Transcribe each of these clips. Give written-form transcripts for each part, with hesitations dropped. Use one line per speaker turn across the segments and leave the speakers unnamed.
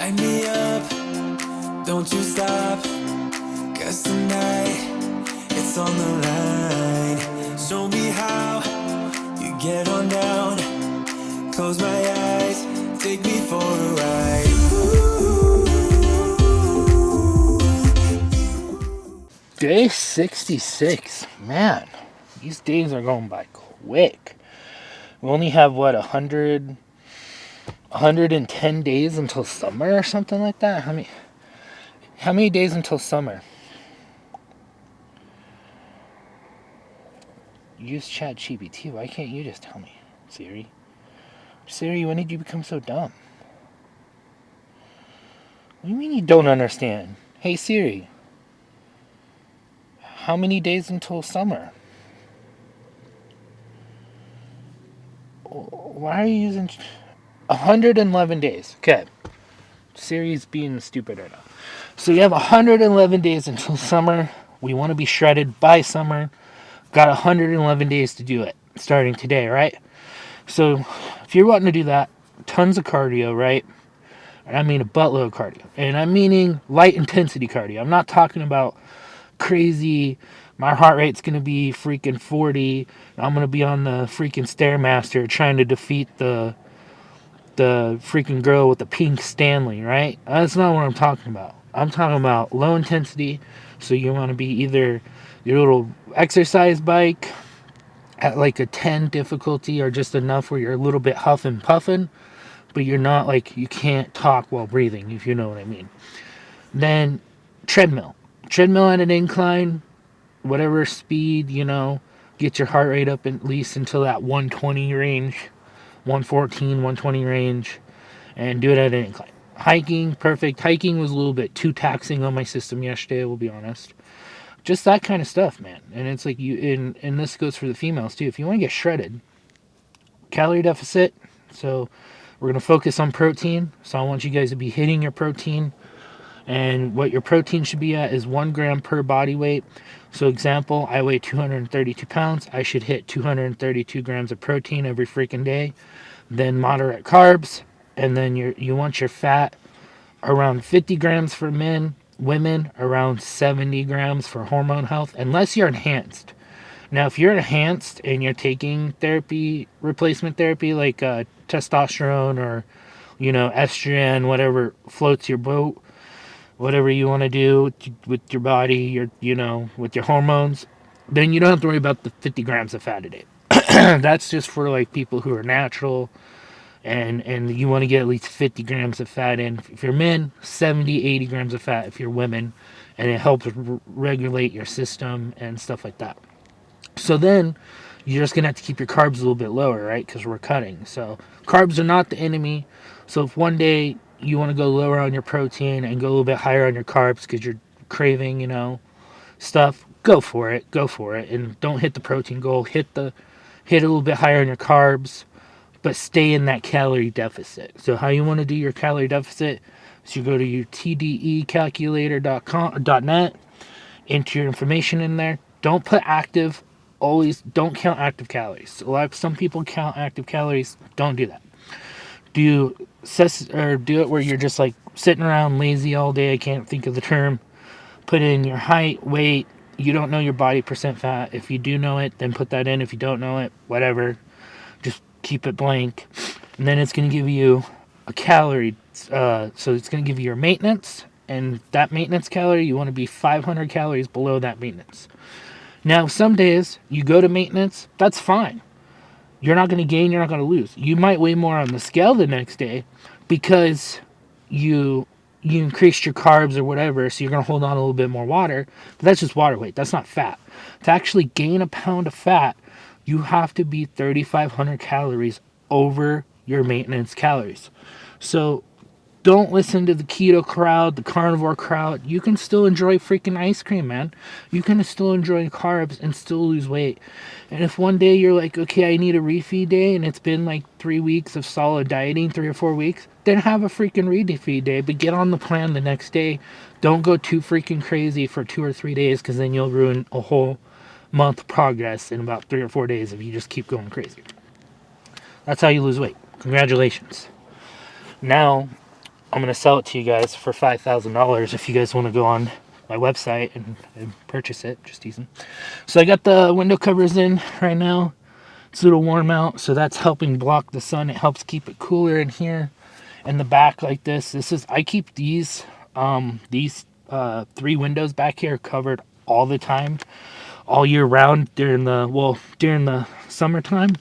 Light me up, don't you stop, 'cause tonight it's on the line. Show me how you get on down. Close my eyes, take me for a ride.
Day 66. Man, these days are going by quick. We only have, what, 110 days until summer or something like that? How many days until summer? Use ChatGPT. Why can't you just tell me, Siri? Siri, when did you become so dumb? What do you mean you don't understand? Hey, Siri, how many days until summer? Why are you using 111 days? Okay. Siri's being stupid right now. So you have 111 days until summer. We want to be shredded by summer. Got 111 days to do it, starting today, right? So if you're wanting to do that, tons of cardio, right? And I mean a buttload of cardio. And I'm meaning light intensity cardio. I'm not talking about crazy, my heart rate's going to be freaking 40. I'm going to be on the freaking Stairmaster trying to defeat the freaking girl with the pink Stanley, right? That's not what I'm talking about. I'm talking about low intensity. So you want to be either your little exercise bike at like a 10 difficulty or just enough where you're a little bit huffing puffing, but you're not like you can't talk while breathing, if you know what I mean. Then treadmill. Treadmill at an incline, whatever speed, get your heart rate up at least until that 120 range, 114, 120 range, and do it at an incline. Hiking, perfect. Hiking was a little bit too taxing on my system yesterday, we'll be honest. Just that kind of stuff, man. And it's like and this goes for the females too. If you want to get shredded, calorie deficit. So we're going to focus on protein. So I want you guys to be hitting your protein. And what your protein should be at is 1 gram per body weight. So example, I weigh 232 pounds. I should hit 232 grams of protein every freaking day. Then moderate carbs. And then you want your fat around 50 grams for men. Women, around 70 grams for hormone health, unless you're enhanced. Now, if you're enhanced and you're taking therapy, replacement therapy like testosterone or, estrogen, whatever floats your boat, whatever you want to do with your body, with your hormones, then you don't have to worry about the 50 grams of fat a day. That's just for like people who are natural and you want to get at least 50 grams of fat in. If you're men, 70, 80 grams of fat if you're women, and it helps regulate your system and stuff like that. So then you're just going to have to keep your carbs a little bit lower, right? Because we're cutting. So carbs are not the enemy. So if one day you want to go lower on your protein and go a little bit higher on your carbs because you're craving, stuff, go for it. Go for it. And don't hit the protein goal. Hit a little bit higher on your carbs, but stay in that calorie deficit. So how you want to do your calorie deficit is you go to your tdecalculator.net, enter your information in there. Don't put active. Always don't count active calories. So some people count active calories. Don't do that. Do it where you're just like sitting around lazy all day. I can't think of the term. Put in your height, weight. You don't know your body percent fat. If you do know it, then put that in. If you don't know it, whatever. Just keep it blank. And then it's going to give you a calorie. So it's going to give you your maintenance. And that maintenance calorie, you want to be 500 calories below that maintenance. Now, some days you go to maintenance, that's fine. You're not going to gain, you're not going to lose. You might weigh more on the scale the next day because you increased your carbs or whatever, so you're going to hold on a little bit more water. But that's just water weight. That's not fat. To actually gain a pound of fat, you have to be 3,500 calories over your maintenance calories. So don't listen to the keto crowd, the carnivore crowd. You can still enjoy freaking ice cream, man. You can still enjoy carbs and still lose weight. And if one day you're like, okay, I need a refeed day, and it's been like 3 weeks of solid dieting, 3 or 4 weeks, then have a freaking refeed day, but get on the plan the next day. Don't go too freaking crazy for 2 or 3 days, because then you'll ruin a whole month progress in about 3 or 4 days if you just keep going crazy. That's how you lose weight. Congratulations. Now, I'm gonna sell it to you guys for $5,000 if you guys want to go on my website and purchase it. Just teasing. So I got the window covers in right now. It's a little warm out, so that's helping block the sun. It helps keep it cooler in here. In the back like this. I keep these 3 windows back here covered all the time, all year round during the summertime,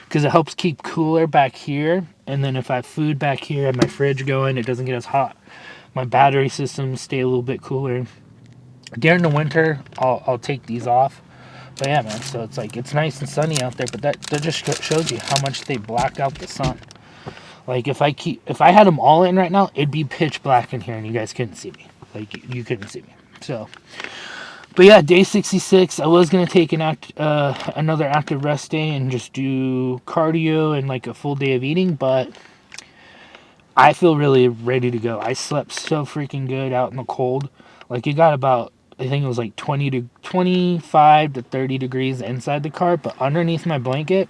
because it helps keep cooler back here. And then if I have food back here and my fridge going, it doesn't get as hot. My battery systems stay a little bit cooler. During the winter, I'll take these off. But yeah, man, so it's nice and sunny out there, but that just shows you how much they block out the sun. Like if I had them all in right now, it'd be pitch black in here and you guys couldn't see me. Like you couldn't see me. So, but yeah, day 66. I was gonna take another active rest day and just do cardio and like a full day of eating, but I feel really ready to go. I slept so freaking good out in the cold. Like it got about, I think it was like 25 to 30 degrees inside the car, but underneath my blanket,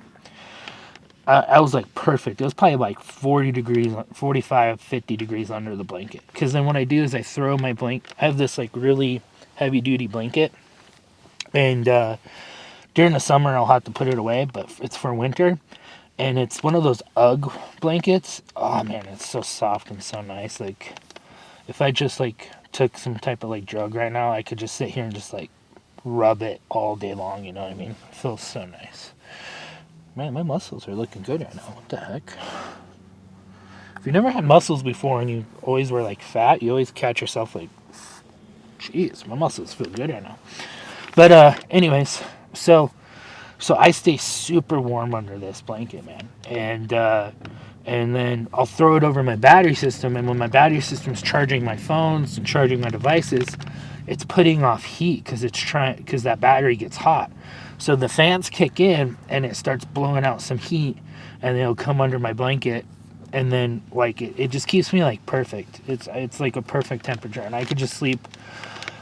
I was like perfect. It was probably like 40 degrees, 45, 50 degrees under the blanket. Because then what I do is I throw my blanket. I have this like really heavy duty blanket. And during the summer, I'll have to put it away, but it's for winter. And it's one of those UGG blankets. Oh man, it's so soft and so nice. Like if I just like took some type of like drug right now, I could just sit here and just like rub it all day long. You know what I mean? It feels so nice. Man, my muscles are looking good right now. What the heck? If you never had muscles before and you always were like fat, you always catch yourself like, jeez, my muscles feel good right now. But anyways, so I stay super warm under this blanket, man. And then I'll throw it over my battery system, and when my battery system's charging my phones and charging my devices, it's putting off heat because that battery gets hot. So the fans kick in and it starts blowing out some heat, and it'll come under my blanket, and then like it just keeps me like perfect. It's like a perfect temperature, and I could just sleep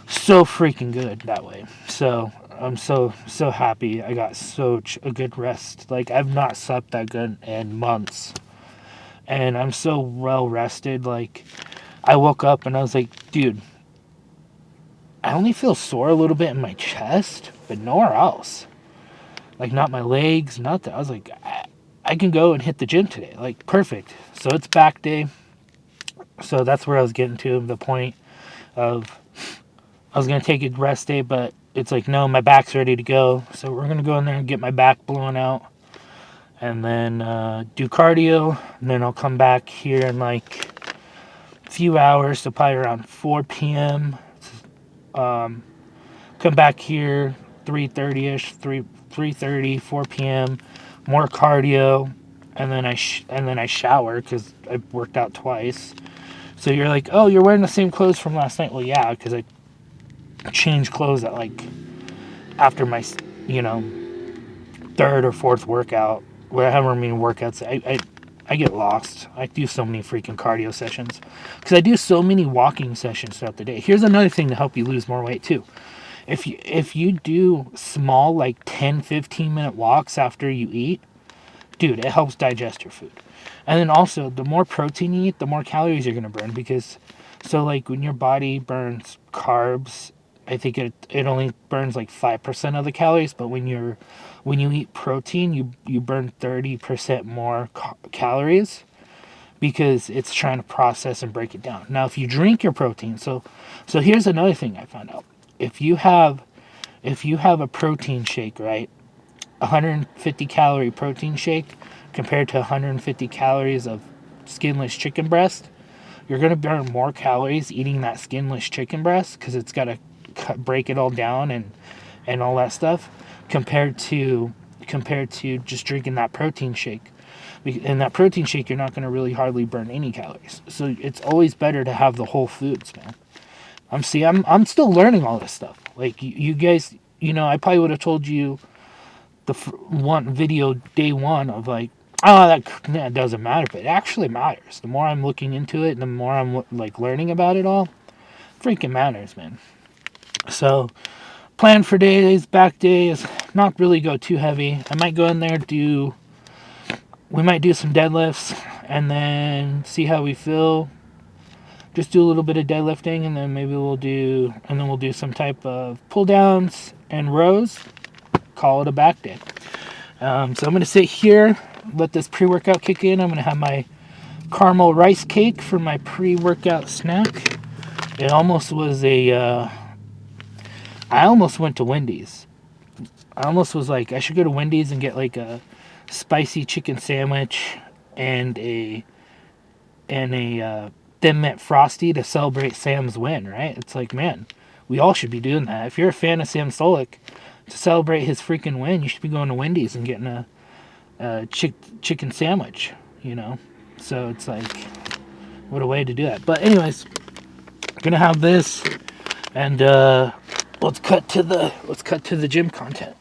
so freaking good that way. So I'm so happy I got such a good rest. Like I've not slept that good in months, and I'm so well rested. Like I woke up and I was like, dude, I only feel sore a little bit in my chest, but nowhere else. Like not my legs, nothing. I was like, I can go and hit the gym today. Like perfect. So it's back day. So that's where I was getting to, the point of I was gonna take a rest day, but it's like no, my back's ready to go. So we're gonna go in there and get my back blown out, and then do cardio, and then I'll come back here in like a few hours, so probably around 4 p.m. Come back here 3:30ish, 3:30, 4 p.m. More cardio, and then I shower because I worked out twice. So you're like, oh, you're wearing the same clothes from last night. Well, yeah, because I changed clothes at like after my third or fourth workout, whatever many workouts. I get lost. I do so many freaking cardio sessions because I do so many walking sessions throughout the day. Here's another thing to help you lose more weight too. If you do small like 10-15 minute walks after you eat, dude, it helps digest your food. And then also, the more protein you eat, the more calories you're going to burn, because so like when your body burns carbs, I think it only burns like 5% of the calories, but when you eat protein, you burn 30% more calories, because it's trying to process and break it down. Now, if you drink your protein, so here's another thing I found out. If you have a protein shake, right? 150 calorie protein shake compared to 150 calories of skinless chicken breast, you're going to burn more calories eating that skinless chicken breast, because it's got to break it all down and all that stuff, compared to just drinking that protein shake. In that protein shake, you're not going to really hardly burn any calories. So it's always better to have the whole foods, man. I'm still learning all this stuff. Like you guys, I probably would have told you the one video day one of like, oh, that doesn't matter, but it actually matters. The more I'm looking into it, the more I'm like learning about it all, freaking matters, man. So plan for days, back day is not really go too heavy. I might go in there, we might do some deadlifts and then see how we feel. just do a little bit of deadlifting, and then we'll do some type of pull downs and rows. Call it a back day. So I'm gonna sit here, let this pre-workout kick in. I'm gonna have my caramel rice cake for my pre-workout snack. It almost was I almost went to Wendy's. I almost was like, I should go to Wendy's and get like a spicy chicken sandwich and a Thin Mint Frosty to celebrate Sam's win, right? It's like, man, we all should be doing that. If you're a fan of Sam Sulek, to celebrate his freaking win, you should be going to Wendy's and getting a chicken sandwich, you know? So it's like, what a way to do that. But anyways, gonna have this, and let's cut to the gym content.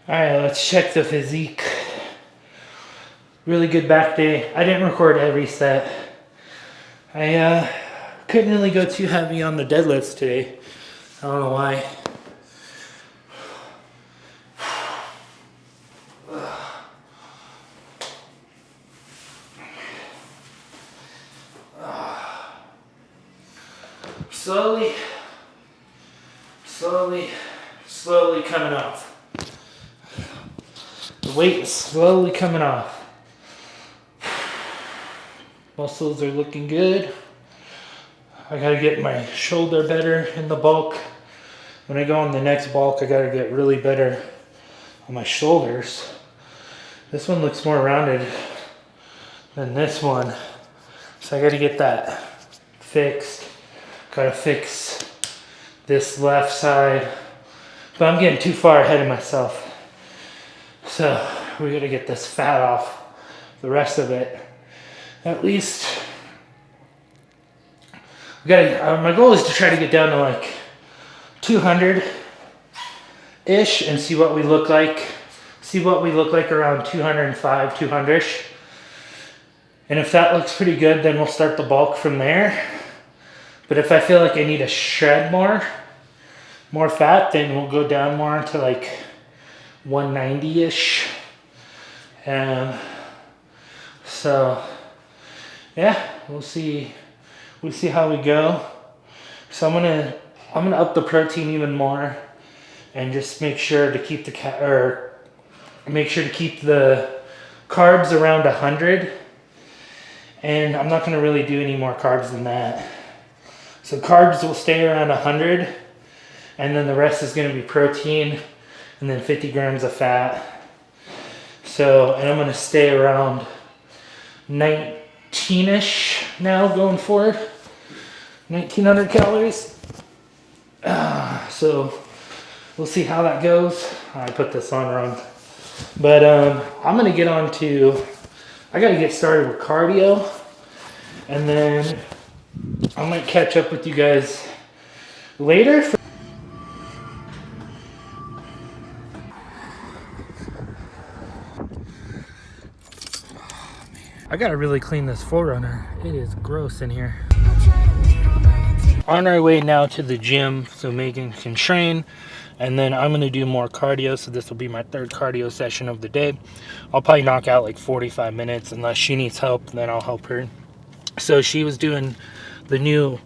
Alright, let's check the physique. Really good back day. I didn't record every set. I couldn't really go too heavy on the deadlifts today. I don't know why. Slowly coming off. The weight is slowly coming off. Muscles are looking good. I gotta get my shoulder better in the bulk. When I go on the next bulk, I gotta get really better on my shoulders. This one looks more rounded than this one. So I gotta get that fixed. Gotta fix this left side. But I'm getting too far ahead of myself. So we gotta get this fat off, the rest of it. At least, we gotta, my goal is to try to get down to like 200-ish and see what we look like. See what we look like around 205, 200-ish. And if that looks pretty good, then we'll start the bulk from there. But if I feel like I need to shred more fat, then we'll go down more to like 190-ish. So yeah, we'll see how we go. So I'm gonna up the protein even more, and just make sure to keep the carbs around 100. And I'm not gonna really do any more carbs than that. So carbs will stay around 100, and then the rest is gonna be protein, and then 50 grams of fat. So, and I'm gonna stay around 19-ish now going forward. 1900 calories. So we'll see how that goes. I put this on wrong. But I'm gonna get on to, I gotta get started with cardio, and then I might catch up with you guys later. I gotta really clean this 4Runner. It is gross in here. On our way now to the gym so Megan can train, and then I'm gonna do more cardio. So this will be my third cardio session of the day. I'll probably knock out like 45 minutes unless she needs help, then I'll help her. So she was doing the new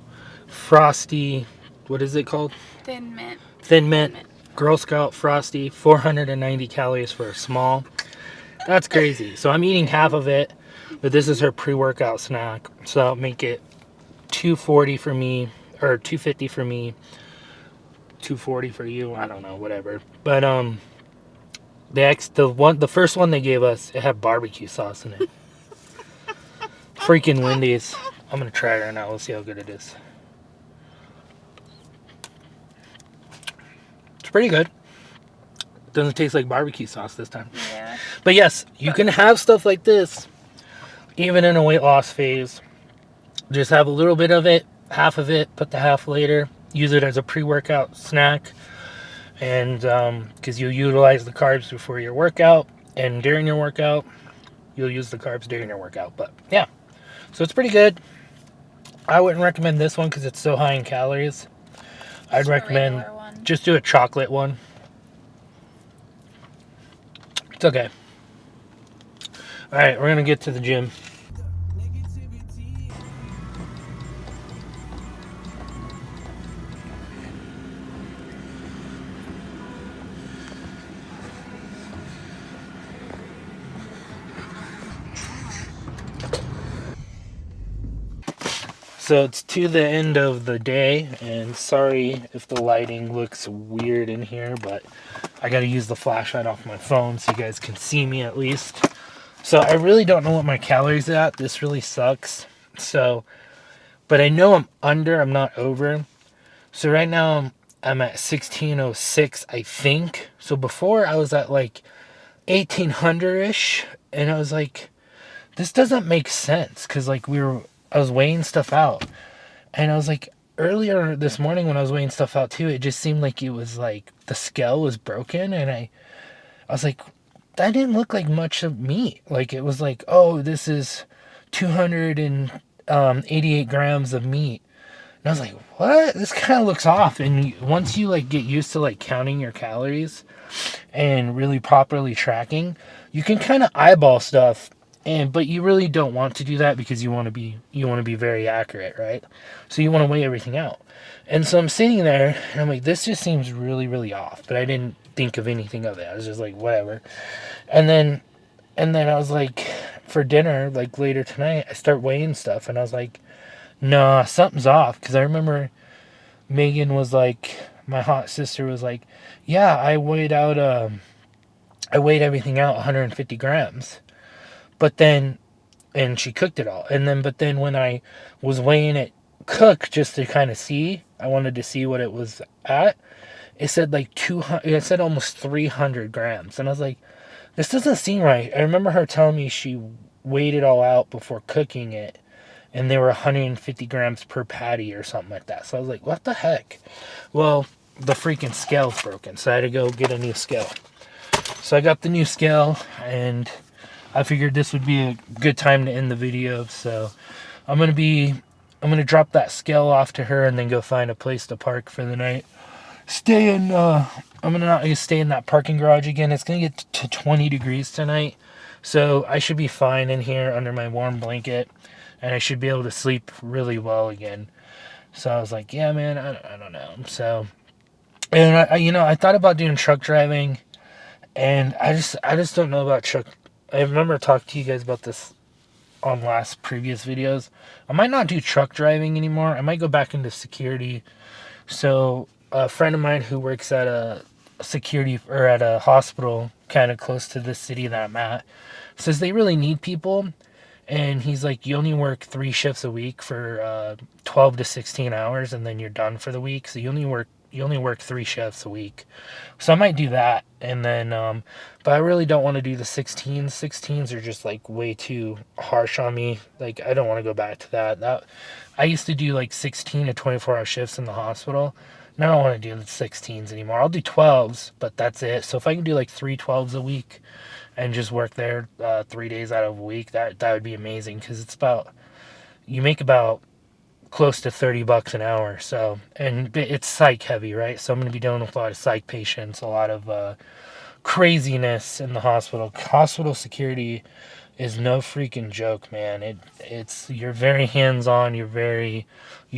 Frosty, what is it called?
Thin Mint.
Thin Mint Girl Scout Frosty, 490 calories for a small. That's crazy. So I'm eating half of it, but this is her pre-workout snack. So I'll make it 240 for me, or 250 for me, 240 for you. I don't know, whatever. But the first one they gave us, it had barbecue sauce in it. Freaking Wendy's. I'm gonna try it right now. We'll see how good it is. It's pretty good. Doesn't taste like barbecue sauce this time.
Yeah.
But yes, you can have stuff like this even in a weight loss phase. Just have a little bit of it, half of it, put the half later. Use it as a pre-workout snack. And because you utilize the carbs before your workout, and during your workout, you'll use the carbs during your workout. But yeah, so it's pretty good. I wouldn't recommend this one because it's so high in calories. I'd recommend just do a chocolate one. It's okay. All right, we're gonna get to the gym. So it's to the end of the day, and sorry if the lighting looks weird in here, but I gotta use the flashlight off my phone so you guys can see me at least. So I really don't know what my calories are at. This really sucks. So, but I know I'm under, I'm not over. So right now I'm at 1606, I think. So before I was at like 1800-ish, and I was like, this doesn't make sense, because like I was weighing stuff out, and I was like, earlier this morning when I was weighing stuff out too, it just seemed like it was like the scale was broken, and I was like, that didn't look like much of meat. Like it was like, oh, this is 288 grams of meat. And I was like, what? This kind of looks off. And once you like get used to like counting your calories and really properly tracking, you can kind of eyeball stuff. But you really don't want to do that because you want to be very accurate, right? So you want to weigh everything out. And so I'm sitting there and I'm like, this just seems really, really off. But I didn't think of anything of it. I was just like, whatever. And then I was like, for dinner, like later tonight, I start weighing stuff, and I was like, nah, something's off. Because I remember Megan was like, my hot sister was like, yeah, I weighed everything out 150 grams. But then, and she cooked it all. But then when I was weighing it cooked just to kind of see, I wanted to see what it was at. It said like 200, it said almost 300 grams. And I was like, this doesn't seem right. I remember her telling me she weighed it all out before cooking it, and they were 150 grams per patty or something like that. So I was like, what the heck? Well, the freaking scale's broken, so I had to go get a new scale. So I got the new scale, and I figured this would be a good time to end the video. So I'm going to be I'm gonna drop that scale off to her and then go find a place to park for the night. Stay in. I'm gonna stay in that parking garage again. It's gonna get to 20 degrees tonight, so I should be fine in here under my warm blanket, and I should be able to sleep really well again. So I was like, yeah, man, I don't know. So, and I thought about doing truck driving, and I just don't know about truck. I remember talking to you guys about this on last previous videos. I might not do truck driving anymore. I might go back into security. So a friend of mine who works at a security or at a hospital kind of close to the city that I'm at says they really need people. And he's like, you only work 3 shifts a week for 12 to 16 hours, and then you're done for the week. So you only work 3 shifts a week. So I might do that, and then but I really don't want to do the 16s. 16s are just like way too harsh on me. Like I don't want to go back to that. That I used to do like 16 to 24-hour shifts in the hospital. And I don't want to do the 16s anymore. I'll do 12s, but that's it. So if I can do like 3 12s a week and just work there 3 days out of a week, that would be amazing, because you make about close to $30 an hour. So, and it's psych heavy, right? So I'm going to be dealing with a lot of psych patients, a lot of craziness in the hospital. Hospital security is no freaking joke, man. It's you're very hands on. You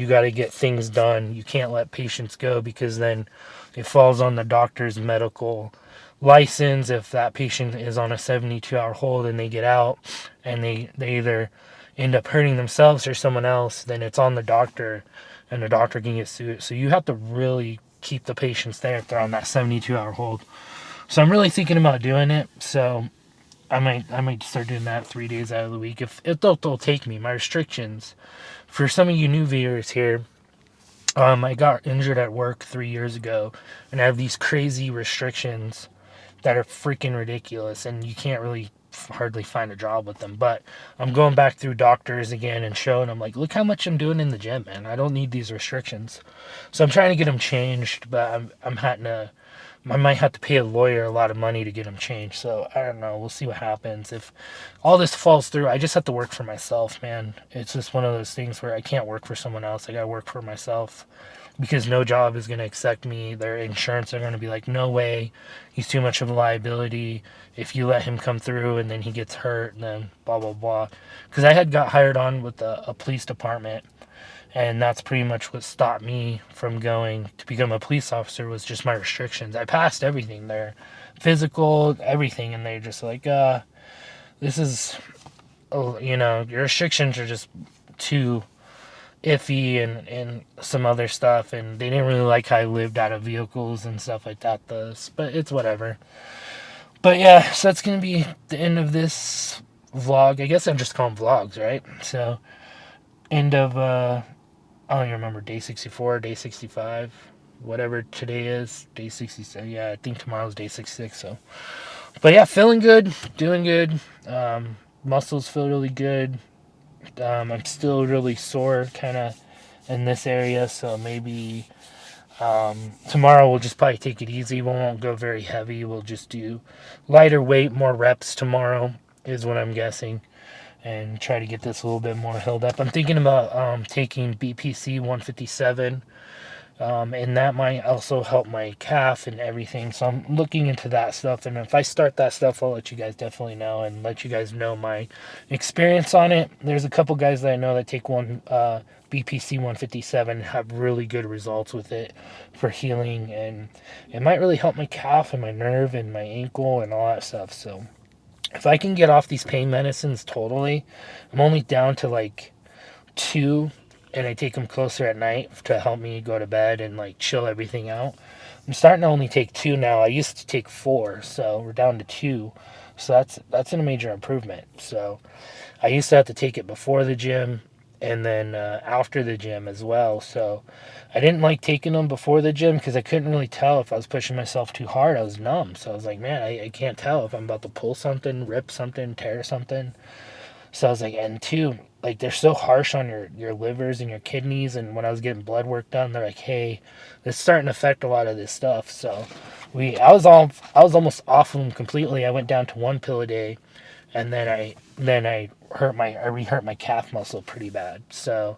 got to get things done. You can't let patients go, because then it falls on the doctor's medical license. If that patient is on a 72-hour hold and they get out and they either end up hurting themselves or someone else, then it's on the doctor, and the doctor can get sued. So you have to really keep the patients there if they're on that 72-hour hold. So I'm really thinking about doing it. So I might start doing that 3 days out of the week if they'll take me. My restrictions, for some of you new viewers here, I got injured at work 3 years ago, and I have these crazy restrictions that are freaking ridiculous, and you can't really hardly find a job with them. But I'm going back through doctors again and showing them, like, look how much I'm doing in the gym, man. I don't need these restrictions. So I'm trying to get them changed, but I might have to pay a lawyer a lot of money to get them changed. So I don't know. We'll see what happens. If all this falls through, I just have to work for myself, man. It's just one of those things where I can't work for someone else. I got to work for myself, because no job is going to accept me. Their insurance are going to be like, no way, he's too much of a liability. If you let him come through and then he gets hurt, and then blah, blah, blah. Because I had got hired on with a police department, and that's pretty much what stopped me from going to become a police officer, was just my restrictions. I passed everything there, physical, everything, and they're just like, this is, your restrictions are just too iffy, and some other stuff, and they didn't really like how I lived out of vehicles and stuff like that. But it's whatever. But yeah, so that's gonna be the end of this vlog. I guess I'm just calling vlogs, right? So end of I don't even remember, day 64, day 65, whatever today is, day 67. Yeah, I think tomorrow's day 66. So, but yeah, feeling good, doing good. Muscles feel really good. I'm still really sore, kind of, in this area. So maybe tomorrow we'll just probably take it easy. We won't go very heavy. We'll just do lighter weight, more reps tomorrow, is what I'm guessing, and try to get this a little bit more held up. I'm thinking about taking BPC 157, and that might also help my calf and everything. So I'm looking into that stuff, and if I start that stuff, I'll let you guys definitely know, and let you guys know my experience on it. There's a couple guys that I know that take BPC 157 have really good results with it for healing, and it might really help my calf and my nerve and my ankle and all that stuff. So if I can get off these pain medicines totally, I'm only down to like 2, and I take them closer at night to help me go to bed and like chill everything out. I'm starting to only take 2 now. I used to take 4, so we're down to 2. So that's a major improvement. So I used to have to take it before the gym and then after the gym as well. So I didn't like taking them before the gym, because I couldn't really tell if I was pushing myself too hard. I was numb. So I was like, man, I can't tell if I'm about to pull something, rip something, tear something. So I was like, and 2, like, they're so harsh on your livers and your kidneys. And when I was getting blood work done, they're like, hey, it's starting to affect a lot of this stuff. So I was almost off of them completely. I went down to 1 pill a day, and then I re-hurt my calf muscle pretty bad. So,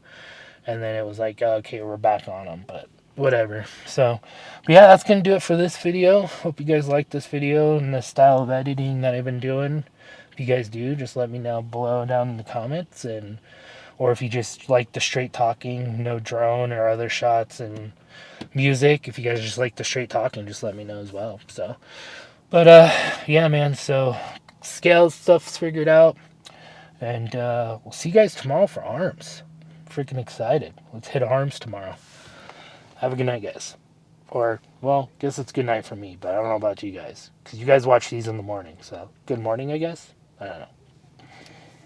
and then it was like, okay, we're back on them, but whatever. So, but yeah, that's gonna do it for this video. Hope you guys like this video and the style of editing that I've been doing. If you guys do, just let me know below down in the comments, and or if you just like the straight talking, no drone or other shots and music. If you guys just like the straight talking, just let me know as well. So, but yeah, man. So scale stuff's figured out, and we'll see you guys tomorrow for arms. Freaking excited. Let's hit arms tomorrow. Have a good night, guys. Or, well, guess it's good night for me, but I don't know about you guys. Because you guys watch these in the morning, so good morning, I guess? I don't know.